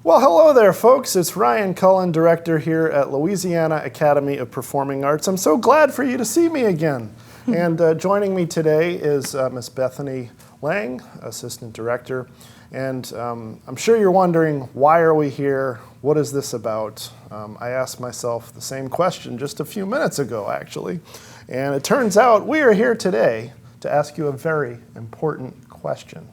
Well, hello there, folks. It's Ryan Cullen, director here at Louisiana Academy of Performing Arts. I'm so glad for you to see me again. And joining me today is Miss Bethany Lang, assistant director. And I'm sure you're wondering, why are we here? What is this about? I asked myself the same question just a few minutes ago, actually. And it turns out we are here today to ask you a very important question.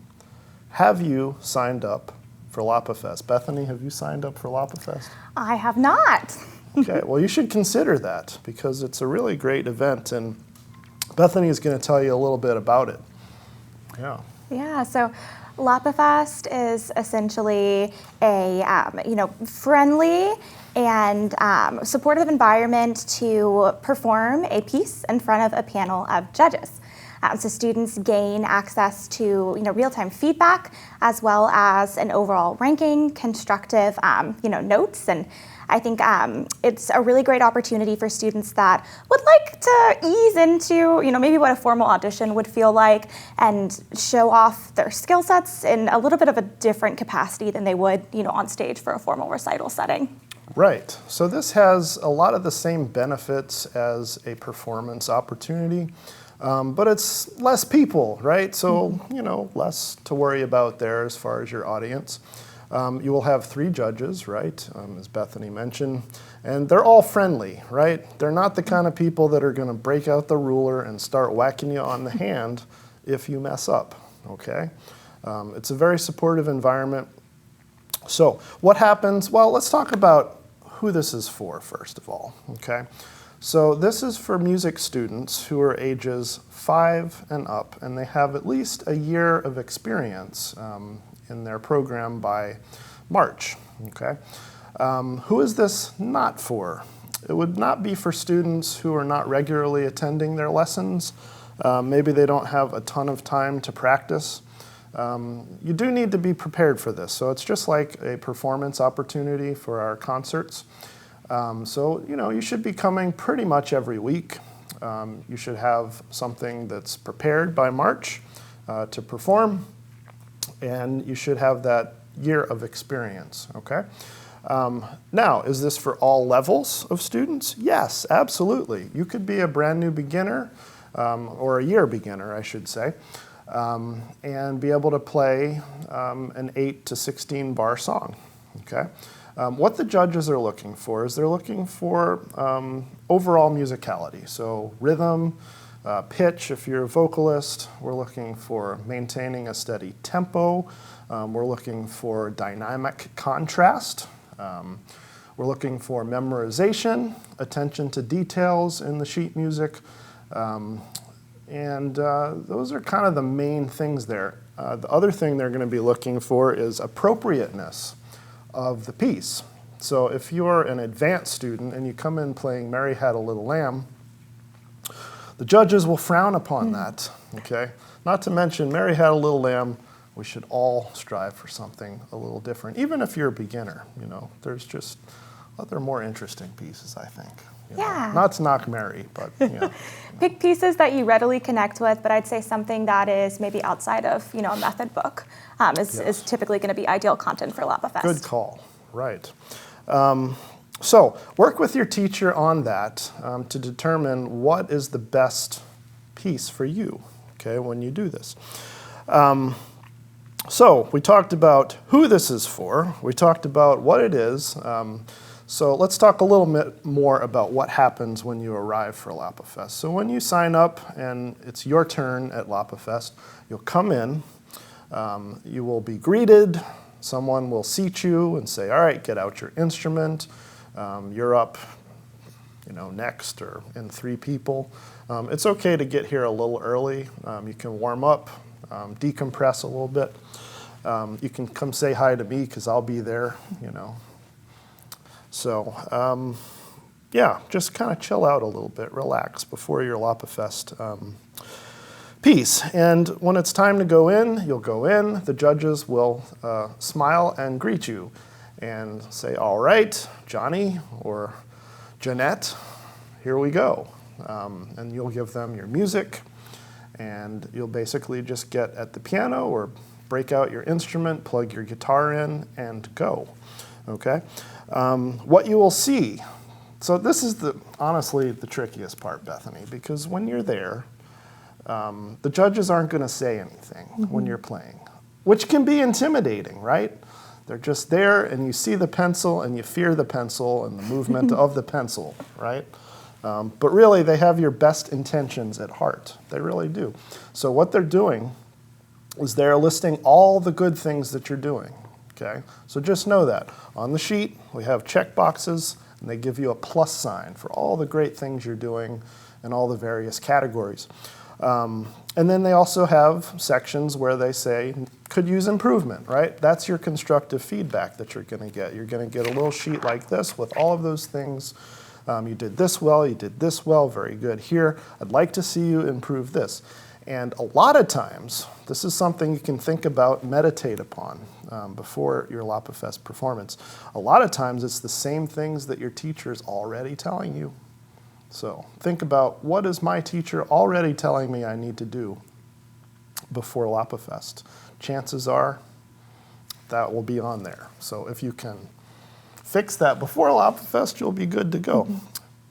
Have you signed up for LAPAFest? Bethany, have you signed up for LAPAFest? I have not. Okay, well, you should consider that because it's a really great event, and Bethany is going to tell you a little bit about it. Yeah, so LAPAFest is essentially a friendly and supportive environment to perform a piece in front of a panel of judges. So students gain access to real-time feedback as well as an overall ranking, constructive notes, and I think it's a really great opportunity for students that would like to ease into maybe what a formal audition would feel like and show off their skill sets in a little bit of a different capacity than they would on stage for a formal recital setting. Right. So this has a lot of the same benefits as a performance opportunity. But it's less people, right? So, less to worry about there as far as your audience. You will have 3 judges, right, as Bethany mentioned, and they're all friendly, right? They're not the kind of people that are going to break out the ruler and start whacking you on the hand if you mess up, okay? It's a very supportive environment. So what happens? Well, let's talk about who this is for, first of all, okay? So this is for music students who are ages 5 and up, and they have at least a year of experience in their program by March, okay? Who is this not for? It would not be for students who are not regularly attending their lessons. Maybe they don't have a ton of time to practice. You do need to be prepared for this, so it's just like a performance opportunity for our concerts. So, you should be coming pretty much every week. You should have something that's prepared by March to perform, and you should have that year of experience, okay? Now, is this for all levels of students? Yes, absolutely. You could be a brand new beginner, or a year beginner, I should say, and be able to play an 8 to 16 bar song, okay? What the judges are looking for is they're looking for overall musicality. So rhythm, pitch if you're a vocalist. We're looking for maintaining a steady tempo. We're looking for dynamic contrast. We're looking for memorization, attention to details in the sheet music. And those are kind of the main things there. The other thing they're going to be looking for is appropriateness of the piece. So if you're an advanced student and you come in playing Mary Had a Little Lamb, the judges will frown upon that, okay? Not to mention, Mary Had a Little Lamb, we should all strive for something a little different. Even if you're a beginner, there's just other more interesting pieces, I think. Yeah. Not to knock Mary, but, Pick pieces that you readily connect with, but I'd say something that is maybe outside of, a method book is typically going to be ideal content for LAPAFest. Good call, right. So work with your teacher on that to determine what is the best piece for you, okay, when you do this. So we talked about who this is for. We talked about what it is. So let's talk a little bit more about what happens when you arrive for LAPAFest. So when you sign up and it's your turn at LAPAFest, you'll come in, you will be greeted, someone will seat you and say, all right, get out your instrument, you're up next or in 3 people. It's okay to get here a little early. You can warm up, decompress a little bit. You can come say hi to me because I'll be there, So, yeah, just kind of chill out a little bit, relax before your LAPAFest piece. And when it's time to go in, you'll go in. The judges will smile and greet you and say, all right, Johnny or Jeanette, here we go. And you'll give them your music, and you'll basically just get at the piano or break out your instrument, plug your guitar in, and go. Okay? What you will see, so this is honestly the trickiest part, Bethany, because when you're there, the judges aren't going to say anything when you're playing, which can be intimidating, right? They're just there, and you see the pencil, and you fear the pencil and the movement of the pencil, right? But really, they have your best intentions at heart. They really do. So what they're doing is they're listing all the good things that you're doing, okay? So just know that. On the sheet, we have check boxes, and they give you a plus sign for all the great things you're doing in all the various categories. And then they also have sections where they say, could use improvement, right? That's your constructive feedback that you're going to get. You're going to get a little sheet like this with all of those things. You did this well, you did this well, very good here. I'd like to see you improve this. And a lot of times, this is something you can think about, meditate upon before your LAPAFest performance. A lot of times, it's the same things that your teacher is already telling you. So think about, what is my teacher already telling me I need to do before LAPAFest? Chances are that will be on there. So if you can fix that before LAPAFest, you'll be good to go.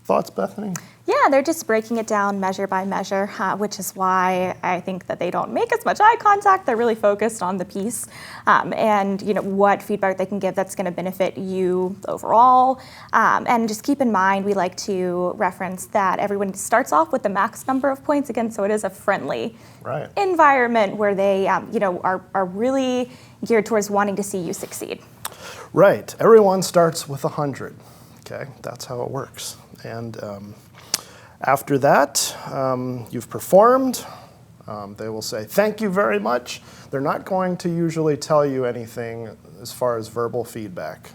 Thoughts, Bethany? Yeah, they're just breaking it down measure by measure, which is why I think that they don't make as much eye contact. They're really focused on the piece and what feedback they can give that's going to benefit you overall. And just keep in mind, we like to reference that everyone starts off with the max number of points again, so it is a friendly environment where they are really geared towards wanting to see you succeed. Right. Everyone starts with 100. Okay, that's how it works. And after that, you've performed. They will say, thank you very much. They're not going to usually tell you anything as far as verbal feedback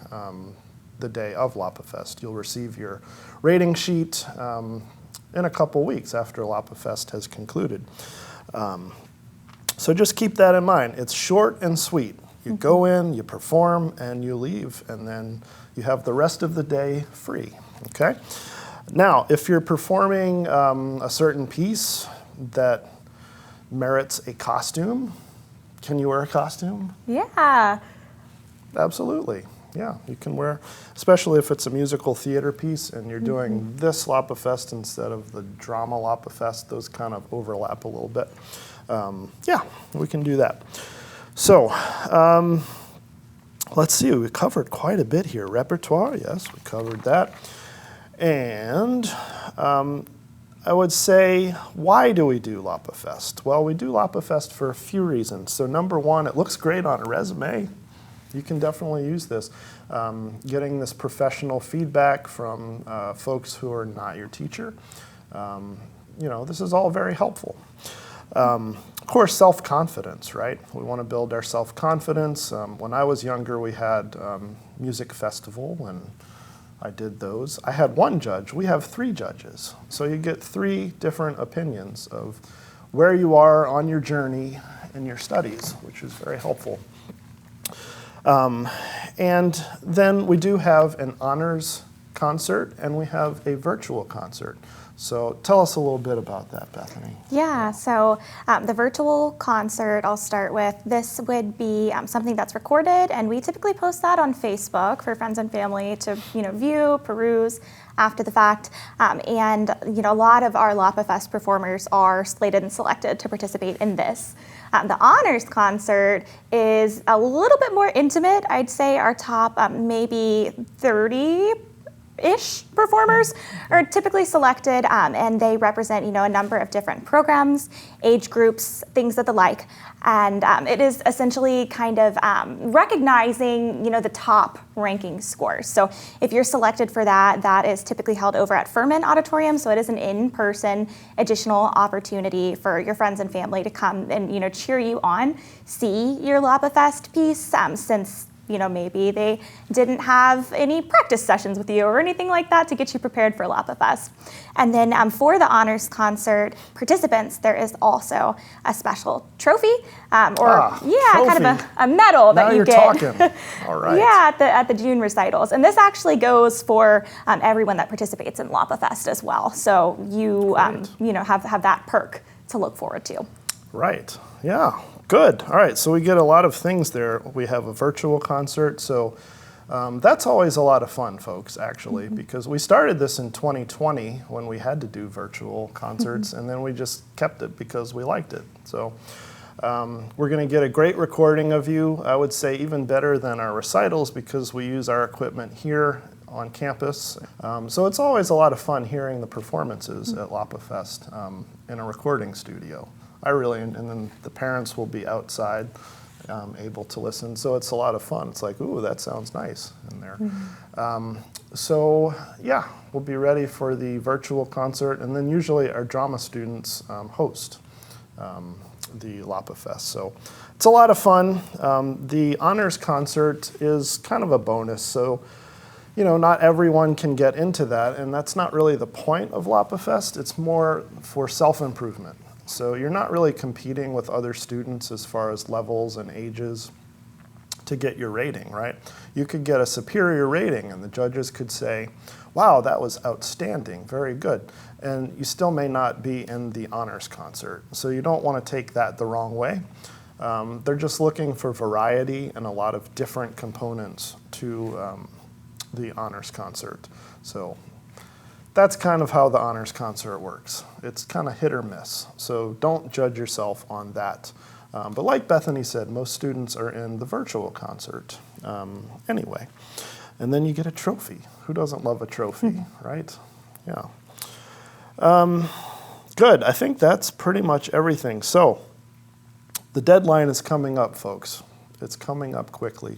the day of LAPAFest. You'll receive your rating sheet in a couple weeks after LAPAFest has concluded. So just keep that in mind. It's short and sweet. You go in, you perform, and you leave, and then you have the rest of the day free, okay? Now, if you're performing a certain piece that merits a costume, can you wear a costume? Yeah. Absolutely, yeah. You can wear, especially if it's a musical theater piece and you're doing this LAPAFest instead of the drama LAPAFest, those kind of overlap a little bit. Yeah, we can do that. So, let's see, we covered quite a bit here. Repertoire, yes, we covered that. And I would say, why do we do LAPAFest? Well, we do LAPAFest for a few reasons. So number one, it looks great on a resume. You can definitely use this. Getting this professional feedback from folks who are not your teacher. This is all very helpful. Of course, self-confidence, right? We want to build our self-confidence. When I was younger, we had music festival, and I did those. I had one judge. We have 3 judges. So you get 3 different opinions of where you are on your journey in your studies, which is very helpful. And then we do have an honors concert, and we have a virtual concert. So tell us a little bit about that, Bethany. Yeah, so the virtual concert, I'll start with, this would be something that's recorded, and we typically post that on Facebook for friends and family to view, peruse after the fact. And a lot of our LAPAFest performers are slated and selected to participate in this. The honors concert is a little bit more intimate. I'd say our top maybe 30-ish performers are typically selected, and they represent a number of different programs, age groups, things of the like. And it is essentially kind of recognizing the top ranking scores. So if you're selected for that, that is typically held over at Furman Auditorium. So it is an in-person additional opportunity for your friends and family to come and cheer you on, see your LAPAFest piece, since maybe they didn't have any practice sessions with you or anything like that to get you prepared for LAPAFest. And then for the honors concert participants, there is also a special trophy, trophy. Kind of a medal that you get. Now you're talking. All right. Yeah, at the June recitals. And this actually goes for everyone that participates in LAPAFest as well. So you have that perk to look forward to. Right. Yeah. Good. All right. So we get a lot of things there. We have a virtual concert. So that's always a lot of fun, folks, actually, because we started this in 2020 when we had to do virtual concerts, and then we just kept it because we liked it. So we're going to get a great recording of you, I would say even better than our recitals because we use our equipment here on campus. So it's always a lot of fun hearing the performances at LAPA-Fest in a recording studio. And then the parents will be outside able to listen, so it's a lot of fun. It's like, ooh, that sounds nice in there. So yeah, we'll be ready for the virtual concert, and then usually our drama students host the LAPA-Fest. So it's a lot of fun. The honors concert is kind of a bonus, so not everyone can get into that, and that's not really the point of LAPA-Fest. It's more for self-improvement. So you're not really competing with other students as far as levels and ages to get your rating, right? You could get a superior rating and the judges could say, wow, that was outstanding, very good. And you still may not be in the honors concert. So you don't want to take that the wrong way. They're just looking for variety and a lot of different components to the honors concert. So that's kind of how the honors concert works. It's kind of hit or miss, so don't judge yourself on that. But like Bethany said, most students are in the virtual concert anyway. And then you get a trophy. Who doesn't love a trophy, right? Yeah. Good, I think that's pretty much everything. So the deadline is coming up, folks. It's coming up quickly.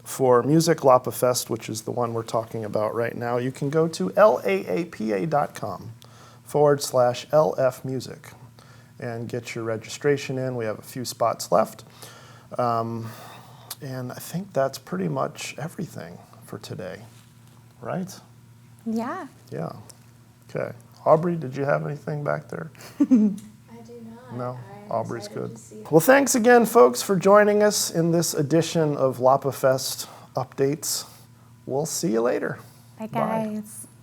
For Music LAPA-Fest, which is the one we're talking about right now, you can go to laapa.com/LFmusic and get your registration in. We have a few spots left. And I think that's pretty much everything for today, right? Yeah. Yeah. Okay. Aubrey, did you have anything back there? I do not. No? I'm Aubrey's excited good. to see Well, thanks again, folks, for joining us in this edition of LAPA-Fest Updates. We'll see you later. Bye, Bye. guys.